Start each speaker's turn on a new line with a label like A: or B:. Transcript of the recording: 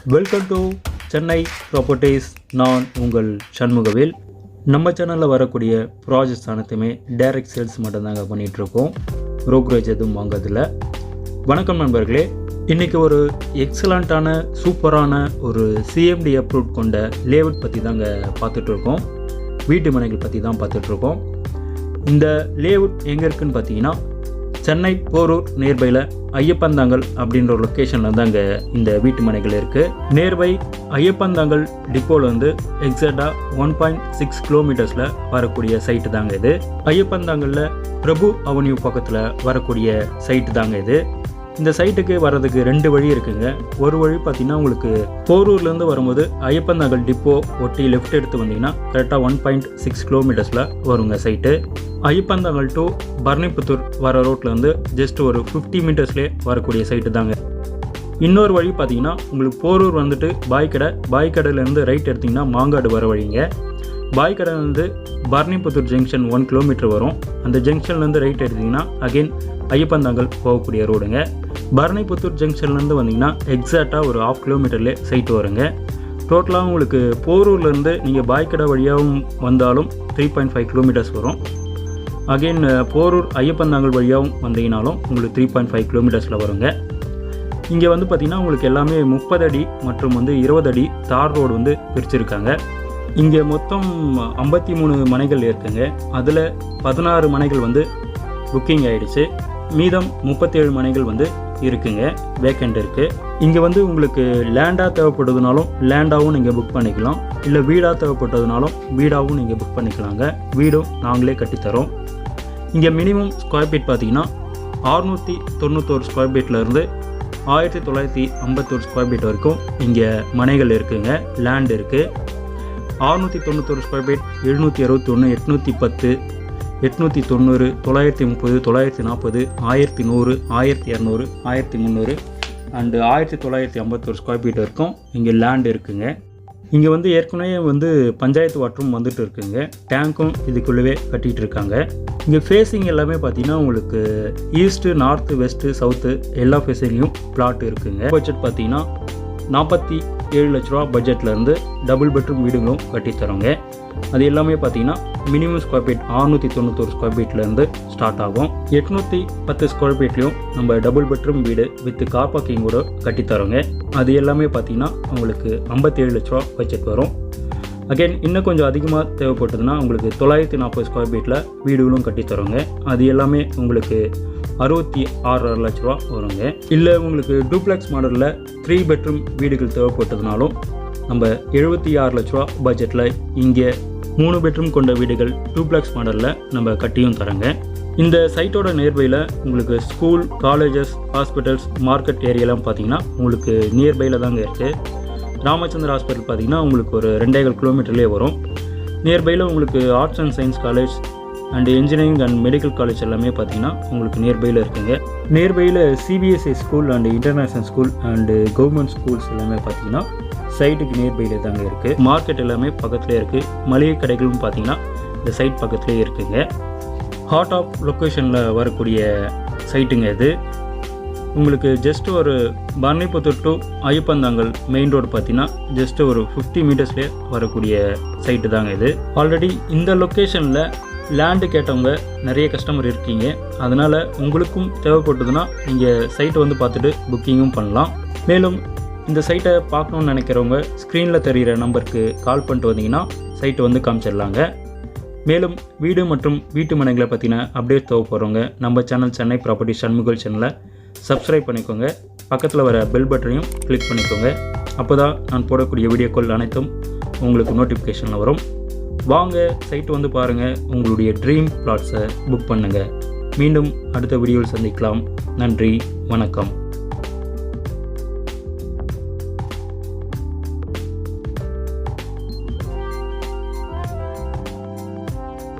A: Welcome to Chennai properties. நான் உங்கள் சண்முகவேல். நம்ம சேனலில் வரக்கூடிய ப்ராஜெக்ட்ஸ் அனைத்துமே டைரக்ட் சேல்ஸ் மட்டும்தாங்க பண்ணிகிட்ருக்கோம். ப்ரோக்கரேஜ் எதுவும் வாங்குறதில்ல. வணக்கம் நண்பர்களே. இன்றைக்கி ஒரு எக்ஸலண்ட்டான சூப்பரான ஒரு சிஎம்டி அப்ரூவ் கொண்ட லேஅவுட் பற்றி தாங்க பார்த்துட்ருக்கோம். வீட்டு மனைகள் பற்றி தான் பார்த்துட்ருக்கோம். இந்த லேஅவுட் எங்கே இருக்குதுன்னு பார்த்தீங்கன்னா சென்னை போரூர் நியர்பையில் ஐயப்பந்தாங்கல் அப்படின்ற ஒரு லொக்கேஷனில் தாங்க இந்த வீட்டு மனைகள் இருக்குது. நியர்பை ஐயப்பந்தாங்கல் டிப்போவில் வந்து எக்ஸாக்டாக 1.6 கிலோமீட்டர்ஸில் வரக்கூடிய சைட்டு தாங்க இது. ஐயப்பந்தாங்கலில் பிரபு அவென்யூ பக்கத்தில் வரக்கூடிய சைட்டு தாங்க இது. இந்த சைட்டுக்கு வர்றதுக்கு 2 வழி இருக்குங்க. ஒரு வழி பார்த்தீங்கன்னா உங்களுக்கு போரூர்லேருந்து வரும்போது ஐயப்பந்தாங்கல் டிப்போ ஒட்டி லெஃப்ட் எடுத்து வந்தீங்கன்னா கரெக்டாக 1.6 கிலோமீட்டர்ஸில் வருங்க சைட்டு. ஐயப்பந்தாங்கல் டு பர்னிபுத்தூர் வர ரோட்டில் வந்து ஜஸ்ட் ஒரு 50 மீட்டர்ஸ்லேயே வரக்கூடிய சைட்டு தாங்க. இன்னொரு வழி பார்த்தீங்கன்னா உங்களுக்கு போரூர் வந்துட்டு பாய்க்கடையிலேருந்து ரைட் எடுத்திங்கன்னா மாங்காடு வர வழிங்க. பாய்க்கடையிலேருந்து பர்னிபுத்தூர் ஜங்ஷன் 1 கிலோமீட்டர் வரும். அந்த ஜங்ஷன்லேருந்து ரைட் எடுத்திங்கன்னா அகெயின் ஐயப்பந்தாங்கல் போகக்கூடிய ரோடுங்க. பர்னிபுத்தூர் ஜங்ஷன்லேருந்து வந்தீங்கன்னா எக்ஸாக்டாக ஒரு 1/2 கிலோமீட்டர்லேயே சைட்டு வருங்க. டோட்டலாக உங்களுக்கு போரூர்லேருந்து நீங்கள் பாய்க்கடை வழியாகவும் வந்தாலும் 3.5 கிலோமீட்டர்ஸ் வரும். அகெயின் போரூர் ஐயப்பந்தாங்கல் வழியாகவும் வந்தீங்கனாலும் உங்களுக்கு 3.5 கிலோமீட்டர்ஸில் வருங்க. இங்கே வந்து பார்த்திங்கன்னா உங்களுக்கு எல்லாமே 30 அடி மற்றும் வந்து 20 அடி தார் ரோடு வந்து பிரிச்சுருக்காங்க. இங்கே மொத்தம் 53 மனைகள் இருக்குங்க. அதில் 16 மனைகள் வந்து புக்கிங் ஆகிடுச்சு. மீதம் 37 மனைகள் வந்து இருக்குங்க, வேக்கண்ட் இருக்குது. இங்கே வந்து உங்களுக்கு லேண்டாக தேவைப்படுறதுனாலும் லேண்டாகவும் நீங்கள் புக் பண்ணிக்கலாம், இல்லை வீடாக தேவைப்பட்டதுனாலும் வீடாகவும் நீங்கள் புக் பண்ணிக்கலாங்க. வீடும் நாங்களே கட்டித்தரோம். இங்கே மினிமம் ஸ்கொயர் ஃபீட் பார்த்தீங்கன்னா 691 ஸ்கொயர் ஃபீட்லேருந்து 1951 ஸ்கொயர் ஃபீட் வரைக்கும் இங்கே மனைகள் இருக்குங்க, லேண்ட் இருக்குது. 691 square feet 761, 810, 890, 930, 940, 1100, 1200, 1300 and 1951 square feet வரைக்கும் இங்கே லேண்ட் இருக்குங்க. இங்கே வந்து ஏற்கனவே வந்து பஞ்சாயத்து வாட்டரும் வந்துட்டு இருக்குங்க. டேங்க்கும் இதுக்குள்ளவே கட்டிகிட்டு இருக்காங்க. இங்கே ஃபேஸிங் எல்லாமே பார்த்தீங்கன்னா உங்களுக்கு ஈஸ்ட்டு, நார்த்து, வெஸ்ட்டு, சவுத்து எல்லா ஃபேஸிங்லையும் பிளாட் இருக்குங்க. பட்ஜெட் பார்த்தீங்கன்னா 47 லட்ச ரூபா பட்ஜெட்லேருந்து டபுள் பெட்ரூம் வீடுகளும் கட்டித்தரோங்க. அது எல்லாமே பார்த்தீங்கன்னா மினிமம் ஸ்கொயர் ஃபீட் 691 ஸ்கொயர் ஃபீட்லேருந்து ஸ்டார்ட் ஆகும். 810 ஸ்கொயர் ஃபீட்லேயும் நம்ம டபுள் பெட்ரூம் வீடு வித் கார் பார்க்கிங் கூட கட்டித்தரோங்க. அது எல்லாமே பார்த்தீங்கன்னா உங்களுக்கு 57 லட்ச ரூபா பட்ஜெட் வரும். அகைன் இன்னும் கொஞ்சம் அதிகமாக தேவைப்பட்டதுன்னா உங்களுக்கு 940 ஸ்கொயர் ஃபீட்டில் வீடுகளும் கட்டித்தரோங்க. அது எல்லாமே உங்களுக்கு 66 லட்ச ரூபா வருங்க. இல்லை உங்களுக்கு டூப்ளெக்ஸ் மாடலில் 3 பெட்ரூம் வீடுகள் தேவைப்பட்டதுனாலும் நம்ம 76 லட்ச ரூபா பட்ஜெட்டில் இங்கே 3 பெட்ரூம் கொண்ட வீடுகள் டூப்ளெக்ஸ் மாடலில் நம்ம கட்டியும் தரோங்க. இந்த சைட்டோட நியர்பையில் உங்களுக்கு ஸ்கூல், காலேஜஸ், ஹாஸ்பிட்டல்ஸ், மார்க்கெட் ஏரியாலாம் பார்த்தீங்கன்னா உங்களுக்கு நியர்பையில் தாங்க இருக்குது. ராமச்சந்திர ஹாஸ்பிட்டல் பார்த்தீங்கன்னா உங்களுக்கு ஒரு 2.5 கிலோமீட்டர்லேயே வரும். நியர்பையில் உங்களுக்கு arts and science college and engineering and medical college எல்லாமே பார்த்தீங்கன்னா உங்களுக்கு நியர்பையில் இருக்குங்க. நியர்பையில் CBSE school and international school and government schools எல்லாமே பார்த்தீங்கன்னா சைட்டுக்கு நியர்பையில் தாங்க இருக்குது. மார்க்கெட் எல்லாமே பக்கத்துலேயே இருக்குது. மளிகை கடைகளும் பார்த்தீங்கன்னா இந்த சைட் பக்கத்துலேயே இருக்குங்க. ஹார்ட் ஆஃப் லொக்கேஷனில் வரக்கூடிய சைட்டுங்க இது. உங்களுக்கு ஜஸ்ட் ஒரு பர்னிபுத்தூர் டு ஐயப்பந்தாங்கல் மெயின் ரோடு பார்த்தீங்கன்னா ஜஸ்ட் ஒரு 50 மீட்டர்ஸ்லேயே வரக்கூடிய சைட்டு தாங்க இது. ஆல்ரெடி இந்த லொக்கேஷனில் லேண்டு கேட்டவங்க நிறைய கஸ்டமர் இருக்கீங்க. அதனால் உங்களுக்கும் தேவைப்பட்டதுன்னா நீங்கள் சைட்டை வந்து பார்த்துட்டு புக்கிங்கும் பண்ணலாம். மேலும் இந்த சைட்டை பார்க்கணுன்னு நினைக்கிறவங்க ஸ்க்ரீனில் தெரிகிற நம்பருக்கு கால் பண்ணிட்டு வந்தீங்கன்னா சைட்டை வந்து காமிச்சிடலாங்க. மேலும் வீடு மற்றும் வீட்டு மனைகளை பற்றின அப்டேட் தேவைப்படுறவங்க நம்ம சேனல் சென்னை ப்ராப்பர்ட்டி சண்முகல் சேனலை சப்ஸ்கிரைப் பண்ணிக்கோங்க. பக்கத்தில் வர பெல் பட்டனையும் கிளிக் பண்ணிக்கோங்க. அப்போ தான் நான் போடக்கூடிய வீடியோக்கள் அனைத்தும் உங்களுக்கு நோட்டிஃபிகேஷனில் வரும். வாங்க சைட்டு வந்து பாருங்கள், உங்களுடைய ட்ரீம் பிளாட்ஸை புக் பண்ணுங்கள். மீண்டும் அடுத்த வீடியோவில் சந்திக்கலாம். நன்றி, வணக்கம்.